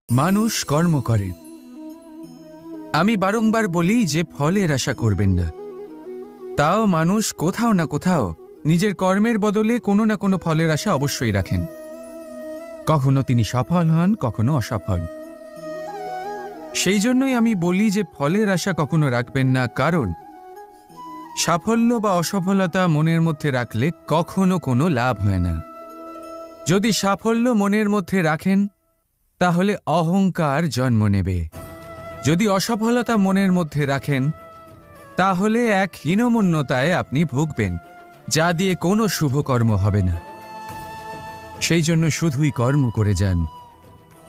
মানুষ কর্ম করে। আমি বারংবার বলি যে ফলের আশা করবেন না। তাও মানুষ কোথাও না কোথাও নিজের কর্মের বদলে কোনো না কোনো ফলের আশা অবশ্যই রাখেন। কখনো তিনি সফল হন, কখনো অসফল। সেই জন্যই আমি বলি যে ফলের আশা কখনো রাখবেন না, কারণ সাফল্য বা অসফলতা মনের মধ্যে রাখলে কখনো কোনো লাভ হয় না। যদি সাফল্য মনের মধ্যে রাখেন তাহলে অহংকার জন্ম নেবে। যদি অসফলতা মনের মধ্যে রাখেন তাহলে এক হীনমন্যতায় আপনি ভুগবেন, যা দিয়ে কোনো শুভকর্ম হবে না। সেই জন্য শুধুই কর্ম করে যান,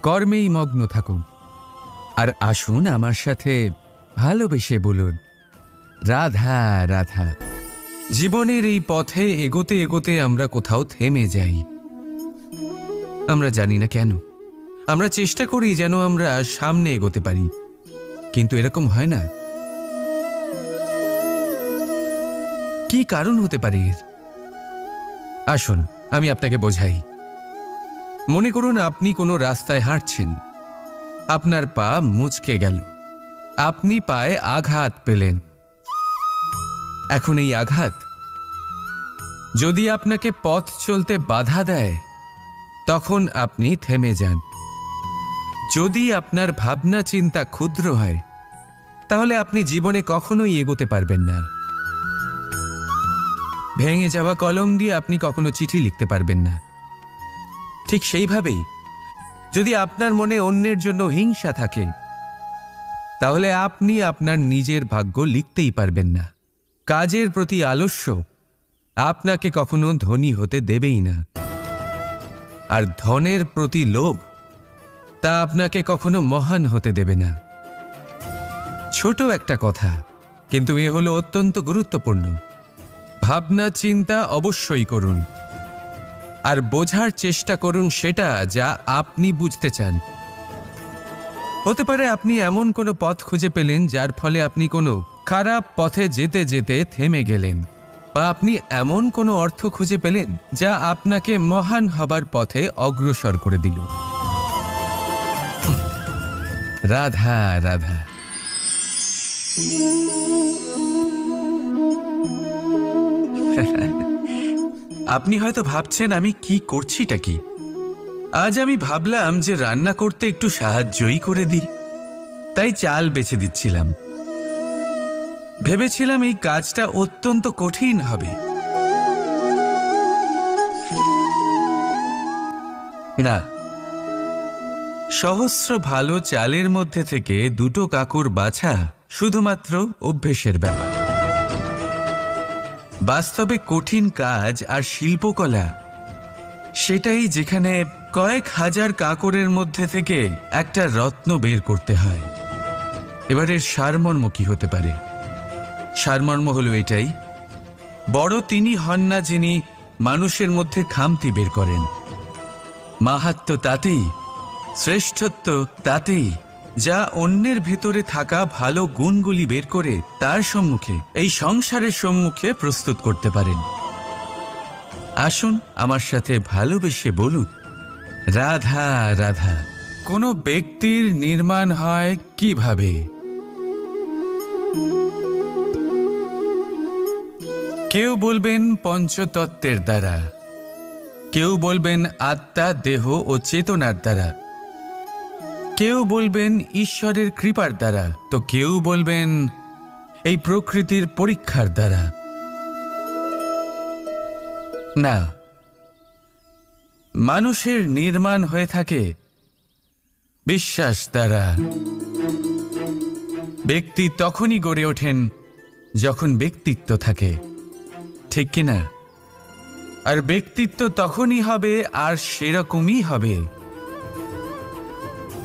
কর্মেই মগ্ন থাকুন। আর আসুন আমার সাথে ভালোবেসে বলুন, রাধা রাধা। জীবনের এই পথে এগোতে এগোতে আমরা কোথাও থেমে যাই। আমরা জানি না কেন। আমরা চেষ্টা করি যেন আমরা সামনে এগোতে পারি, কিন্তু এরকম হয় না। কি কারণ হতে পারে এর? আসুন আমি আপনাকে বোঝাই। মনে করুন আপনি কোনো রাস্তায় হাঁটছেন, আপনার পা মুচকে গেল, আপনি পায়ে আঘাত পেলেন। এখন এই আঘাত যদি আপনাকে পথ চলতে বাধা দেয় তখন আপনি থেমে যান। যদি আপনার ভাবনা চিন্তা ক্ষুদ্র হয় তাহলে আপনি জীবনে কখনোই এগোতে পারবেন না। ভেঙে যাওয়া কলম দিয়ে আপনি কখনো চিঠি লিখতে পারবেন না। ঠিক সেইভাবেই যদি আপনার মনে অন্যের জন্য হিংসা থাকে তাহলে আপনি আপনার নিজের ভাগ্য লিখতেই পারবেন না। কাজের প্রতি আলস্য আপনাকে কখনো ধনী হতে দেবেই না, আর ধনের প্রতি লোভ তা আপনাকে কখনো মহান হতে দেবে না। ছোট একটা কথা, কিন্তু এ হলো অত্যন্ত গুরুত্বপূর্ণ। ভাবনা চিন্তা অবশ্যই করুন, আর বোঝার চেষ্টা করুন সেটা যা আপনি বুঝতে চান। হতে পারে আপনি এমন কোনো পথ খুঁজে পেলেন যার ফলে আপনি কোনো খারাপ পথে যেতে যেতে থেমে গেলেন, বা আপনি এমন কোনো অর্থ খুঁজে পেলেন যা আপনাকে মহান হবার পথে অগ্রসর করে দিল। রাধা রাধা। আপনি হয়তো ভাবছেন আমি কি করছিটা কি। আজ আমি ভাবলাম যে রান্না করতে একটু সাহায্যই করে দিই, তাই চাল বেছে দিচ্ছিলাম। ভেবেছিলাম এই কাজটা অত্যন্ত কঠিন হবে। না, সহস্র ভালো চালের মধ্যে থেকে দুটো কাকুর বাছা শুধুমাত্র অভ্যেসের ব্যাপার। বাস্তবে কঠিন কাজ আর শিল্পকলা সেটাই যেখানে কয়েক হাজার কাকরের মধ্যে থেকে একটা রত্ন বের করতে হয়। এবারের সারমর্ম কি হতে পারে? সারমর্ম হলো এটাই, বড় তিনি হন না যিনি মানুষের মধ্যে খামতি বের করেন। মাহাত্ম্য তাতেই, শ্রেষ্ঠত্ব তাতেই, যা অন্যের ভেতরে থাকা ভালো গুণগুলি বের করে তার সম্মুখে, এই সংসারের সম্মুখে প্রস্তুত করতে পারেন। আসুন আমার সাথে ভালোবেসে বলুন, রাধা রাধা। কোনো ব্যক্তির নির্মাণ হয় কিভাবে? কেউ বলবেন পঞ্চতত্ত্বের দ্বারা, কেউ বলবেন আত্মা, দেহ ও চেতনার দ্বারা, কেউ বলবেন ঈশ্বরের কৃপার দ্বারা, তো কেউ বলবেন এই প্রকৃতির পরীক্ষার দ্বারা। না, মানুষের নির্মাণ হয়ে থাকে বিশ্বাস দ্বারা। ব্যক্তি তখনই গড়ে ওঠেন যখন ব্যক্তিত্ব থাকে, ঠিক কিনা? আর ব্যক্তিত্ব তখনই হবে আর সেরকমই হবে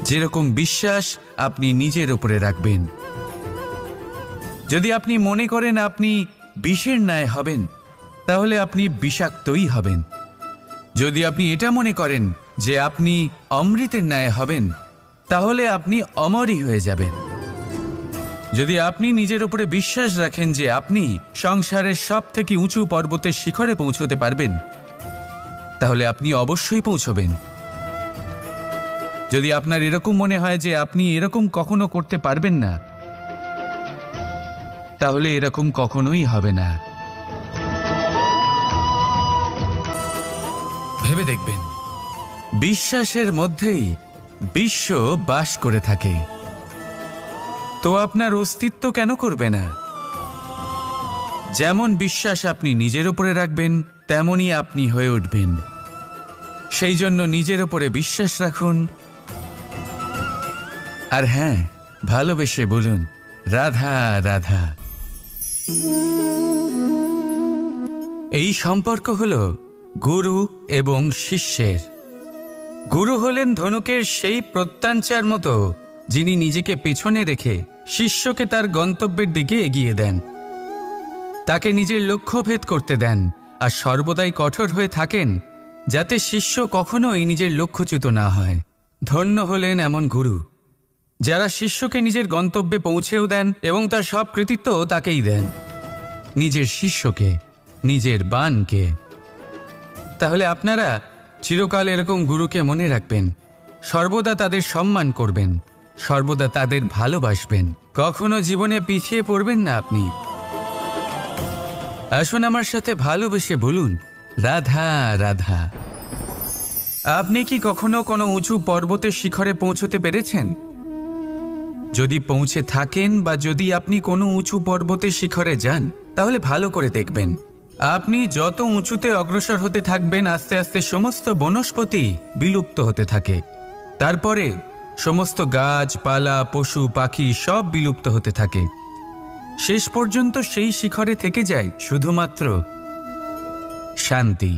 যেরকম বিশ্বাস আপনি নিজের উপরে রাখবেন। যদি আপনি মনে করেন আপনি বিষের ন্যায় হবেন তাহলে আপনি বিষাক্তই হবেন। যদি আপনি এটা মনে করেন যে আপনি অমৃতের ন্যায় হবেন তাহলে আপনি অমরই হয়ে যাবেন। যদি আপনি নিজের উপরে বিশ্বাস রাখেন যে আপনি সংসারের সব থেকে উঁচু পর্বতের শিখরে পৌঁছতে পারবেন তাহলে আপনি অবশ্যই পৌঁছবেন। যদি আপনার এরকম মনে হয় যে আপনি এরকম কখনো করতে পারবেন না, তাহলে এরকম কখনোই হবে না। ভেবে দেখবেন, বিশ্বাসের মধ্যেই বিশ্ব বাস করে থাকে। তো আপনার অস্তিত্ব কেন করবে না? যেমন বিশ্বাস আপনি নিজের উপরে রাখবেন, তেমনই আপনি হয়ে উঠবেন। সেই জন্য নিজের উপরে বিশ্বাস রাখুন। আর হ্যাঁ, ভালোবেসে বলুন, রাধা রাধা। এই সম্পর্ক হলো গুরু এবং শিষ্যের। গুরু হলেন ধনুকের সেই প্রত্যঞ্চার মতো, যিনি নিজেকে পেছনে রেখে শিষ্যকে তার গন্তব্যের দিকে এগিয়ে দেন, তাকে নিজের লক্ষ্য ভেদ করতে দেন, আর সর্বদাই কঠোর হয়ে থাকেন যাতে শিষ্য কখনোই নিজের লক্ষ্যচ্যুত না হয়। ধন্য হলেন এমন গুরু যারা শিষ্যকে নিজের গন্তব্যে পৌঁছেও দেন এবং তার সব কৃতিত্ব তাকেই দেন, নিজের শিষ্যকে, নিজের বাণকে। তাহলে আপনারা চিরকাল এরকম গুরুকে মনে রাখবেন, সর্বদা তাদের সম্মান করবেন, সর্বদা তাদের ভালোবাসবেন, কখনো জীবনে পিছিয়ে পড়বেন না আপনি। আসুন আমার সাথে ভালোবেসে বলুন, রাধা রাধা। আপনি কি কখনো কোনো উঁচু পর্বতের শিখরে পৌঁছতে পেরেছেন? যদি পৌঁছে থাকেন বা যদি আপনি কোনো উঁচু পর্বতের শিখরে যান, তাহলে ভালো করে দেখবেন, আপনি যত উঁচুতে অগ্রসর হতে থাকবেন, আস্তে আস্তে সমস্ত বনস্পতি বিলুপ্ত হতে থাকে। তারপরে সমস্ত গাছপালা, পশু পাখি সব বিলুপ্ত হতে থাকে। শেষ পর্যন্ত সেই শিখরে থেকে যায় শুধুমাত্র শান্তি,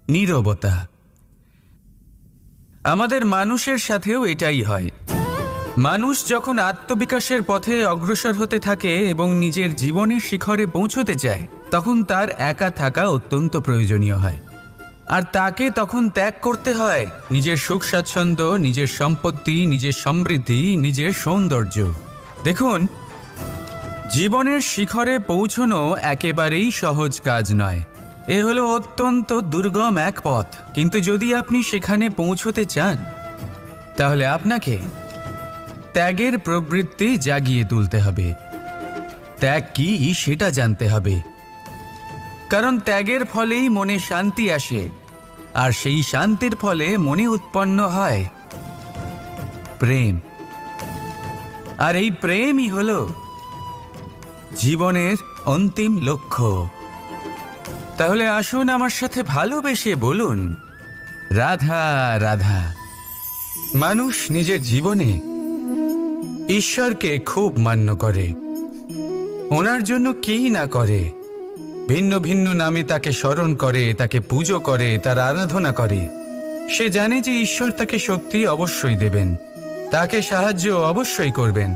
নীরবতা। আমাদের মানুষের সাথেও এটাই হয়। মানুষ যখন আত্মবিকাশের পথে অগ্রসর হতে থাকে এবং নিজের জীবনের শিখরে পৌঁছতে চায়, তখন তার একা থাকা অত্যন্ত প্রয়োজনীয় হয়। আর তাকে তখন ত্যাগ করতে হয় নিজের সুখ স্বাচ্ছন্দ্য, নিজের সম্পত্তি, নিজের সমৃদ্ধি, নিজের সৌন্দর্য। দেখুন, জীবনের শিখরে পৌঁছনো একেবারেই সহজ কাজ নয়। এ হলো অত্যন্ত দুর্গম এক পথ। কিন্তু যদি আপনি সেখানে পৌঁছতে চান, তাহলে আপনাকে ত্যাগের প্রবৃত্তি জাগিয়ে তুলতে হবে। ত্যাগ কি সেটা জানতে হবে, কারণ ত্যাগের ফলেই মনে শান্তি আসে, আর সেই শান্তির ফলে মনে উৎপন্ন হয় প্রেম। আর এই প্রেমই হলো জীবনের অন্তিম লক্ষ্য। তাহলে আসুন আমার সাথে ভালোবেসে বলুন, রাধা রাধা। মানুষ নিজের জীবনে ঈশ্বরকে খুব মান্য করে, ওনার জন্য কি না করে। ভিন্ন ভিন্ন নামে তাকে স্মরণ করে, তাকে পুজো করে, তার আরাধনা করে। সে জানে যে ঈশ্বর তাকে শক্তি অবশ্যই দেবেন, তাকে সাহায্য অবশ্যই করবেন।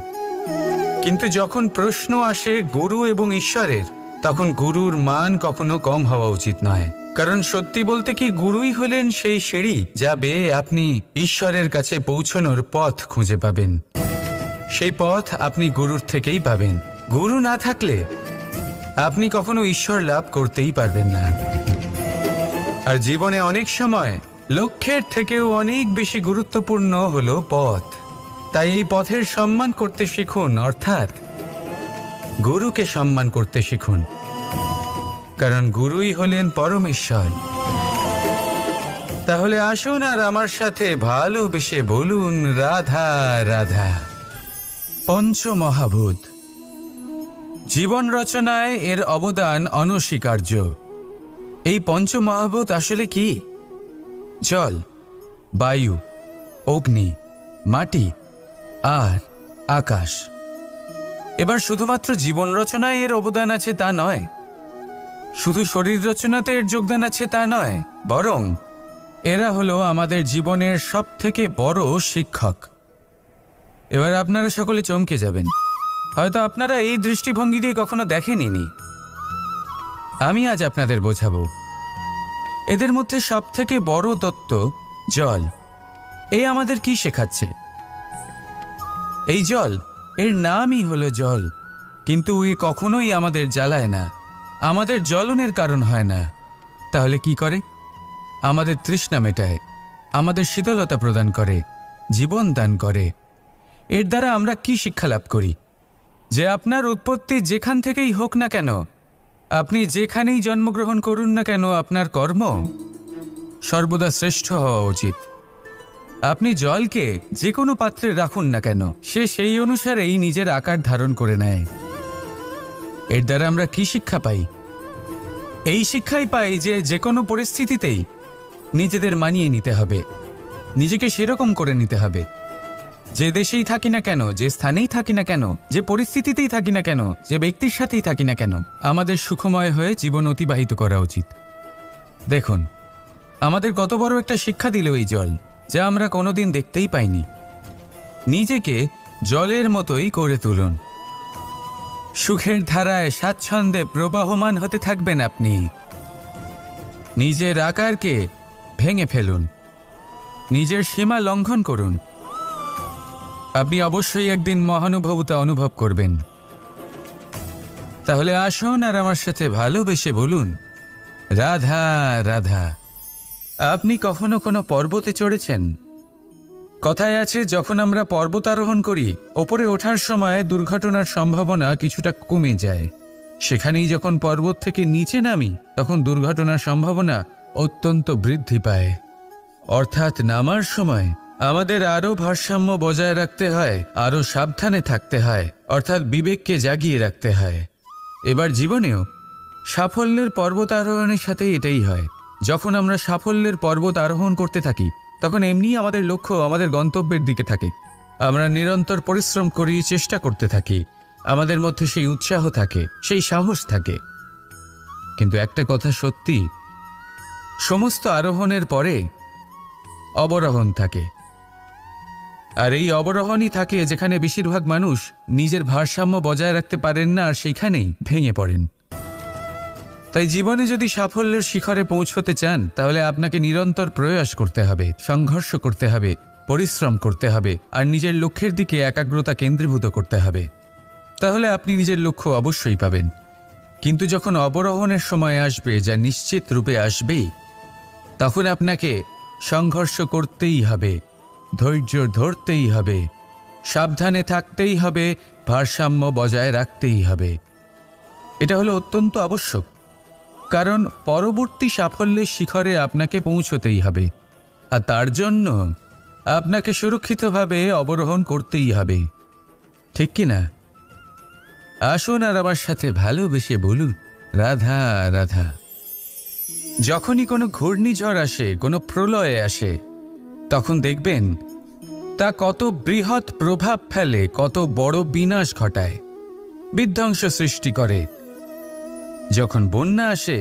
কিন্তু যখন প্রশ্ন আসে গুরু এবং ঈশ্বরের, তখন গুরুর মান কখনো কম হওয়া উচিত নয়। কারণ সত্যি বলতে কি, গুরুই হলেন সেই সিঁড়ি যা বেয়ে আপনি ঈশ্বরের কাছে পৌঁছানোর পথ খুঁজে পাবেন। সেই পথ আপনি গুরুর থেকেই পাবেন। গুরু না থাকলে আপনি কখনো ঈশ্বর লাভ করতেই পারবেন না। আর জীবনে অনেক সময় লক্ষ্যের থেকেও অনেক বেশি গুরুত্বপূর্ণ হলো পথ। তাই এই পথের সম্মান করতে শিখুন, অর্থাৎ গুরুকে সম্মান করতে শিখুন, কারণ গুরুই হলেন পরমেশ্বর। তাহলে আসুন আর আমার সাথে ভালোবেসে বলুন, রাধা রাধা। পঞ্চমহাভূত, জীবন রচনায় এর অবদান অনস্বীকার্য। এই পঞ্চমহাভূত আসলে কি? জল, বায়ু, অগ্নি, মাটি আর আকাশ। এবার শুধুমাত্র জীবন রচনায় এর অবদান আছে তা নয়, শুধু শরীর রচনাতে এর যোগদান আছে তা নয়, বরং এরা হলো আমাদের জীবনের সবথেকে বড় শিক্ষক। এবার আপনারা সকলে চমকে যাবেন, হয়তো আপনারা এই দৃষ্টিভঙ্গি দিয়ে কখনো দেখেননি। আমি আজ আপনাদের বোঝাবো। এদের মধ্যে সবথেকে বড় তত্ত্ব জল। এই আমাদের কি শেখাচ্ছে? এই জল, এর নামই হলো জল, কিন্তু এ কখনোই আমাদের জ্বালায় না, আমাদের জ্বলনের কারণ হয় না। তাহলে কি করে? আমাদের তৃষ্ণা মেটায়, আমাদের শীতলতা প্রদান করে, জীবন দান করে। এর দ্বারা আমরা কি শিক্ষা লাভ করি? যে আপনার উৎপত্তি যেখান থেকেই হোক না কেন, আপনি যেখানেই জন্মগ্রহণ করুন না কেন, আপনার কর্ম সর্বদা শ্রেষ্ঠ হওয়া উচিত। আপনি জলকে যে কোনো পাত্রে রাখুন না কেন, সে সেই অনুসারেই নিজের আকার ধারণ করে নেয়। এর দ্বারা আমরা কি শিক্ষা পাই? এই শিক্ষাই পাই যে যে কোনো পরিস্থিতিতেই নিজেদের মানিয়ে নিতে হবে, নিজেকে সেরকম করে নিতে হবে। যে দেশেই থাকি না কেন, যে স্থানেই থাকি না কেন, যে পরিস্থিতিতেই থাকি না কেন, যে ব্যক্তির সাথেই থাকি না কেন, আমাদের সুখময় হয়ে জীবন অতিবাহিত করা উচিত। দেখুন, আমাদের কত বড় একটা শিক্ষা দিল এই জল, যা আমরা কোনোদিন দেখতেই পাইনি। নিজেকে জলের মতোই করে তুলুন। সুখের ধারায় স্বাচ্ছন্দ্যে প্রবাহমান হতে থাকবেন আপনি। নিজের আকারকে ভেঙে ফেলুন, নিজের সীমা লঙ্ঘন করুন। আপনি অবশ্যই একদিন মহানুভবতা অনুভব করবেন। তাহলে আসুন আর আমার সাথে ভালোবেসে বলুন, রাধা রাধা। আপনি কখনো কোনো পর্বতে চড়েছেন? কথায় আছে, যখন আমরা পর্বত আরোহণ করি, ওপরে ওঠার সময় দুর্ঘটনার সম্ভাবনা কিছুটা কমে যায়। সেখানেই যখন পর্বত থেকে নিচে নামি, তখন দুর্ঘটনার সম্ভাবনা অত্যন্ত বৃদ্ধি পায়। অর্থাৎ নামার সময় আমাদের আরও ভারসাম্য বজায় রাখতে হয়, আরও সাবধানে থাকতে হয়, অর্থাৎ বিবেককে জাগিয়ে রাখতে হয়। এবার জীবনেও সাফল্যের পর্বত আরোহণের সাথে এটাই হয়। যখন আমরা সাফল্যের পর্বত আরোহণ করতে থাকি, তখন এমনিই আমাদের লক্ষ্য আমাদের গন্তব্যের দিকে থাকে। আমরা নিরন্তর পরিশ্রম করি, চেষ্টা করতে থাকি, আমাদের মধ্যে সেই উৎসাহ থাকে, সেই সাহস থাকে। কিন্তু একটা কথা সত্যি, সমস্ত আরোহণের পরে অবরোহণ থাকে। আর এই অবরোহণই থাকে যেখানে বেশিরভাগ মানুষ নিজের ভারসাম্য বজায় রাখতে পারেন না, আর সেইখানেই ভেঙে পড়েন। তাই জীবনে যদি সাফল্যের শিখরে পৌঁছতে চান, তাহলে আপনাকে নিরন্তর প্রয়াস করতে হবে, সংঘর্ষ করতে হবে, পরিশ্রম করতে হবে, আর নিজের লক্ষ্যের দিকে একাগ্রতা কেন্দ্রীভূত করতে হবে। তাহলে আপনি নিজের লক্ষ্য অবশ্যই পাবেন। কিন্তু যখন অবরোহণের সময় আসবে, যা নিশ্চিত রূপে আসবেই, তখন আপনাকে সংঘর্ষ করতেই হবে, ধৈর্য ধরতেই হবে, সাবধানে থাকতেই হবে, ভারসাম্য বজায় রাখতেই হবে। এটা হলো অত্যন্ত আবশ্যক, কারণ পরবর্তী সাফল্যের শিখরে আপনাকে পৌঁছতেই হবে, আর তার জন্য আপনাকে সুরক্ষিতভাবে অবরোহণ করতেই হবে। ঠিক কি না? আসুন আর আমার সাথে ভালোবেসে বলুন, রাধা রাধা। যখনই কোনো ঘূর্ণিঝড় আসে, কোনো প্রলয় আসে, তখন দেখবেন তা কত বৃহৎ প্রভাব ফেলে, কত বড় বিনাশ ঘটায়, বিধ্বংস সৃষ্টি করে। যখন বন্যা আসে,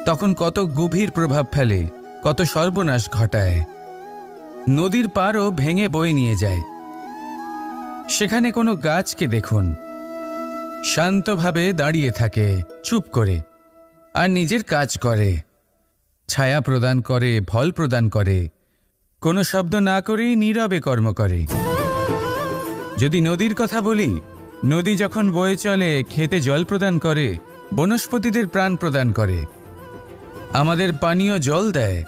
তখন কত গভীর প্রভাব ফেলে, কত সর্বনাশ ঘটায়। নদীর পাড়ও ভেঙে বয়ে নিয়ে যায়। সেখানে কোনো গাছকে দেখুন, শান্তভাবে দাঁড়িয়ে থাকে, চুপ করে, আর নিজের কাজ করে, ছায়া প্রদান করে, ফল প্রদান করে, কোনো শব্দ না করেই নীরবে কর্ম করে। যদি নদীর কথা বলি, নদী যখন বয়ে চলে, খেতে জল প্রদান করে, বনস্পতিদের প্রাণ প্রদান করে, আমাদের পানীয় জল দেয়।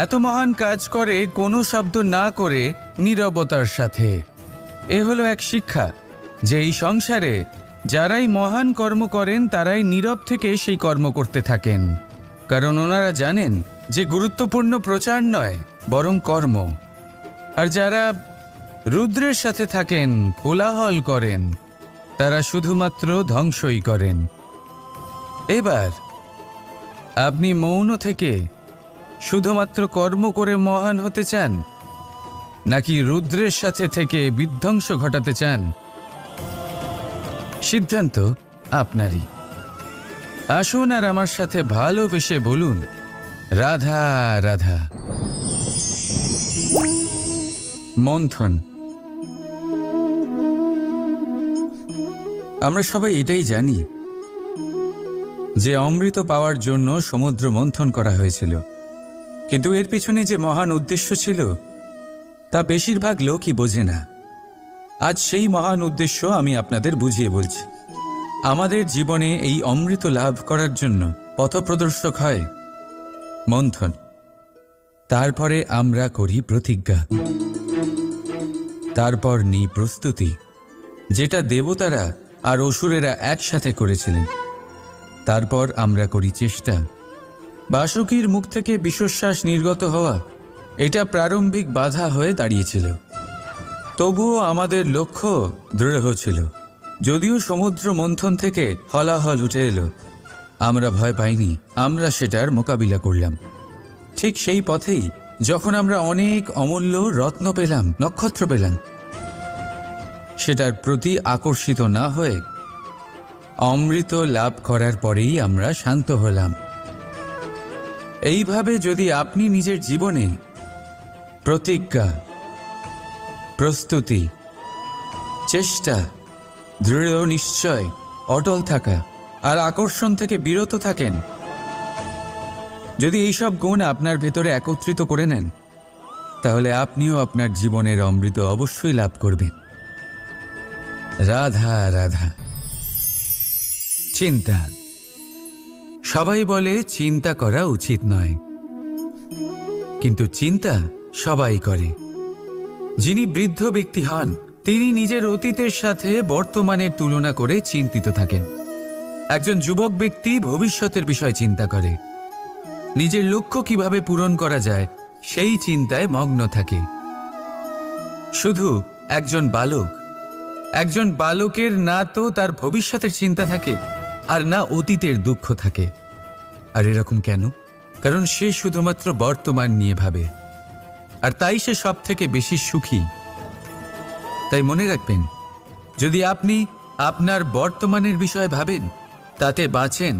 এত মহান কাজ করে কোনো শব্দ না করে, নীরবতার সাথে। এ হলো এক শিক্ষা, যে এই সংসারে যারাই মহান কর্ম করেন, তারাই নীরব থেকে সেই কর্ম করতে থাকেন। কারণ ওনারা জানেন যে গুরুত্বপূর্ণ প্রচার নয়, বরং কর্ম। আর যারা রুদ্রের সাথে থাকেন, কোলাহল করেন, তারা শুধুমাত্র ধ্বংসই করেন। এবার আপনি মৌন থেকে শুধুমাত্র কর্ম করে মহান হতে চান, নাকি রুদ্রের সাথে থেকে বিধ্বংস ঘটাতে চান? সিদ্ধান্ত আপনারই। আসুন আর আমার সাথে ভালোবেসে বলুন, রাধা রাধা। মন্থন। আমরা সবাই এটাই জানি যে অমৃত পাওয়ার জন্য সমুদ্র মন্থন করা হয়েছিল, কিন্তু এর পিছনে যে মহান উদ্দেশ্য ছিল, তা বেশিরভাগ লোকই বোঝে না। আজ সেই মহান উদ্দেশ্য আমি আপনাদের বুঝিয়ে বলছি। আমাদের জীবনে এই অমৃত লাভ করার জন্য পথপ্রদর্শক হয় মন্থন। তারপরে আমরা করি প্রতিজ্ঞা, তারপর নিই প্রস্তুতি, যেটা দেবতারা আর অসুরেরা একসাথে করেছিলেন। তারপর আমরা করি চেষ্টা। বাসুকীর মুখ থেকে বিশ্বশ্বাস নির্গত হওয়া এটা প্রারম্ভিক বাধা হয়ে দাঁড়িয়েছিল। তবুও আমাদের লক্ষ্য দৃঢ় ছিল। যদিও সমুদ্র মন্থন থেকে হলাহল উঠে এলো, আমরা ভয় পাইনি, আমরা সেটার মোকাবিলা করলাম। ঠিক সেই পথেই যখন আমরা অনেক অমূল্য রত্ন পেলাম, নক্ষত্র পেলাম, সেটার প্রতি আকর্ষিত না হয়ে অমৃত লাভ করার পরেই আমরা শান্ত হলাম। এইভাবে যদি আপনি নিজের জীবনে প্রতিজ্ঞা, প্রস্তুতি, চেষ্টা, দৃঢ় নিশ্চয়, অটল থাকা আর আকর্ষণ থেকে বিরত থাকেন, যদি এইসব গুণ আপনার ভেতরে একত্রিত করে নেন, তাহলে আপনিও আপনার জীবনের অমৃত অবশ্যই লাভ করবেন। রাধা রাধা। চিন্তা। সবাই বলে চিন্তা করা উচিত নয়, কিন্তু চিন্তা সবাই করে। যিনি বৃদ্ধ ব্যক্তি হন, তিনি নিজের অতীতের সাথে বর্তমানের তুলনা করে চিন্তিত থাকেন। একজন যুবক ব্যক্তি ভবিষ্যতের বিষয় চিন্তা করে, নিজের লক্ষ্য কিভাবে পূরণ করা যায় সেই চিন্তায় মগ্ন থাকে। শুধু একজন বালকের না তো তার ভবিষ্যতের চিন্তা থাকে আর না অতীতের দুঃখ থাকে। আর এরকম কেন? কারণ সে শুধুমাত্র বর্তমান নিয়ে ভাবে, আর তাই সে সব থেকে বেশি সুখী। তাই মনে রাখবেন, যদি আপনি আপনার বর্তমানের বিষয়ে ভাবেন, তাতে বাঁচেন,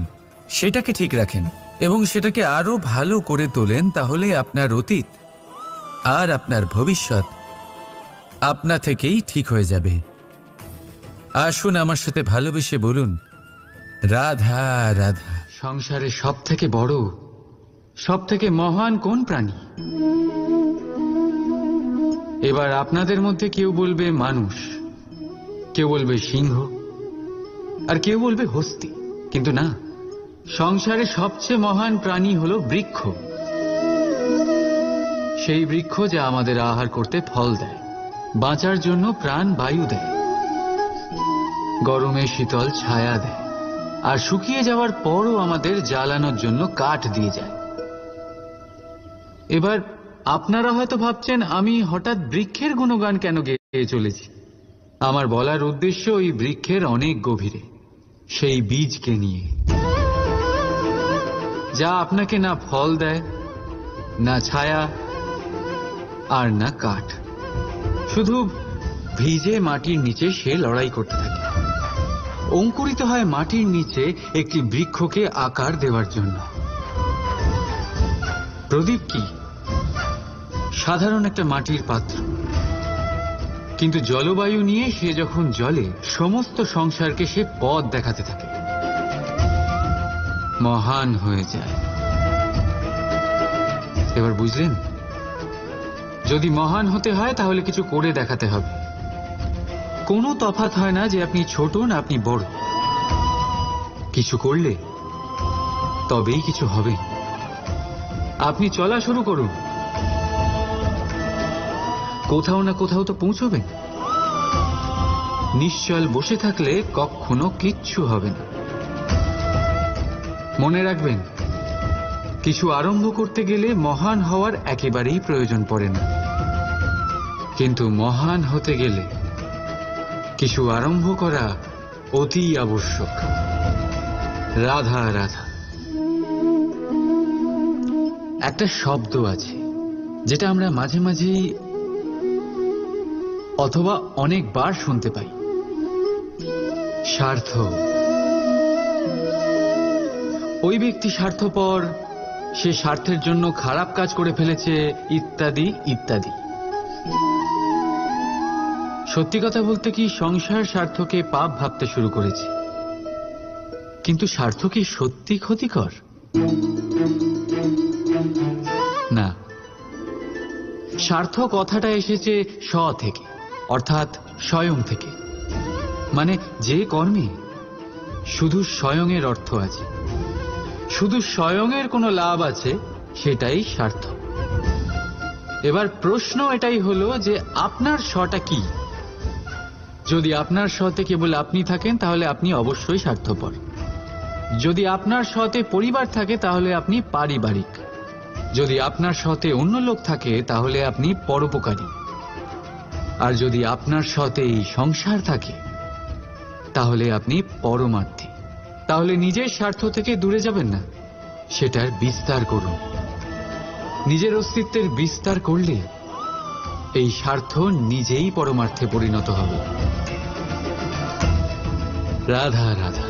সেটাকে ঠিক রাখেন এবং সেটাকে আরো ভালো করে তোলেন, তাহলে আপনার অতীত আর আপনার ভবিষ্যৎ আপনা থেকেই ঠিক হয়ে যাবে। আসুন আমার সাথে ভালোবেসে বলুন, রাধা রাধা। সংসারে সব থেকে বড়, সব থেকে মহান কোন প্রাণী? এবার আপনাদের মধ্যে কেউ বলবে মানুষ, কেউ বলবে সিংহ, আর কেউ বলবে হস্তি। কিন্তু না, সংসারে সবচেয়ে মহান প্রাণী হলো বৃক্ষ। সেই বৃক্ষ যা আমাদের আহার করতে ফল দেয়, বাঁচার জন্য প্রাণ বায়ু দেয়, গরমে শীতল ছায়া দেয়, আর শুকিয়ে যাওয়ার পরও আমাদের জ্বালানোর জন্য কাঠ দিয়ে যায়। এবার আপনারা হয়তো ভাবছেন, আমি হঠাৎ বৃক্ষের গুণগান কেন গেয়ে চলেছি? আমার বলার উদ্দেশ্য ওই বৃক্ষের অনেক গভীরে, সেই বীজকে নিয়ে, যা আপনাকে না ফল দেয়, না ছায়া, আর না কাঠ। শুধু ভিজে মাটির নিচে সে লড়াই করতে থাকে, অঙ্কুরিত হয় মাটির নিচে একটি বৃক্ষকে আকার দেওয়ার জন্য। প্রদীপ কি? সাধারণ একটা মাটির পাত্র, কিন্তু জলবায়ু নিয়ে সে যখন জ্বলে, সমস্ত সংসারকে সে পথ দেখাতে থাকে, মহান হয়ে যায়। এবার বুঝলেন? যদি মহান হতে হয় তাহলে কিছু করে দেখাতে হবে। কোনো তফাৎ হয় না যে আপনি ছোট না আপনি বড়। কিছু করলে তবেই কিছু হবে। আপনি চলা শুরু করুন, কোথাও না কোথাও তো পৌঁছবেন। নিশ্চল বসে থাকলে কখনো কিচ্ছু হবে না। মনে রাখবেন, কিছু আরম্ভ করতে গেলে মহান হওয়ার একেবারেই প্রয়োজন পড়ে না, কিন্তু মহান হতে গেলে কিছু আরম্ভ করা অতি আবশ্যক। রাধা রাধা। একটা শব্দ আছে যেটা আমরা মাঝে মাঝেই অথবা অনেকবার শুনতে পাই, স্বার্থ। ওই ব্যক্তি স্বার্থপর, সে স্বার্থের জন্য খারাপ কাজ করে ফেলেছে, ইত্যাদি ইত্যাদি। সত্যি কথা বলতে কি, সংসার স্বার্থকে পাপ ভাবতে শুরু করেছে। কিন্তু স্বার্থ কি সত্যি ক্ষতিকর? না। স্বার্থ কথাটা এসেছে স্ব থেকে, অর্থাৎ স্বয়ং থেকে। মানে যে কর্মে শুধু স্বয়ংয়ের অর্থ আছে, শুধু স্বয়ংয়ের কোনো লাভ আছে, সেটাই স্বার্থ। এবার প্রশ্ন এটাই হলো যে আপনার স্বটা কি। যদি আপনার স্বতে কেবল আপনি থাকেন তাহলে আপনি অবশ্যই স্বার্থপর। যদি আপনার স্বতে পরিবার থাকে তাহলে আপনি পারিবারিক। যদি আপনার স্বতে অন্য লোক থাকে তাহলে আপনি পরোপকারী। আর যদি আপনার স্বতে এই সংসার থাকে তাহলে আপনি পরমার্থী। তাহলে নিজের স্বার্থ থেকে দূরে যাবেন না, সেটার বিস্তার করুন। নিজের অস্তিত্বের বিস্তার করলে এই স্বার্থ নিজেই পরমার্থে পরিণত হবে। রাধা রাধা।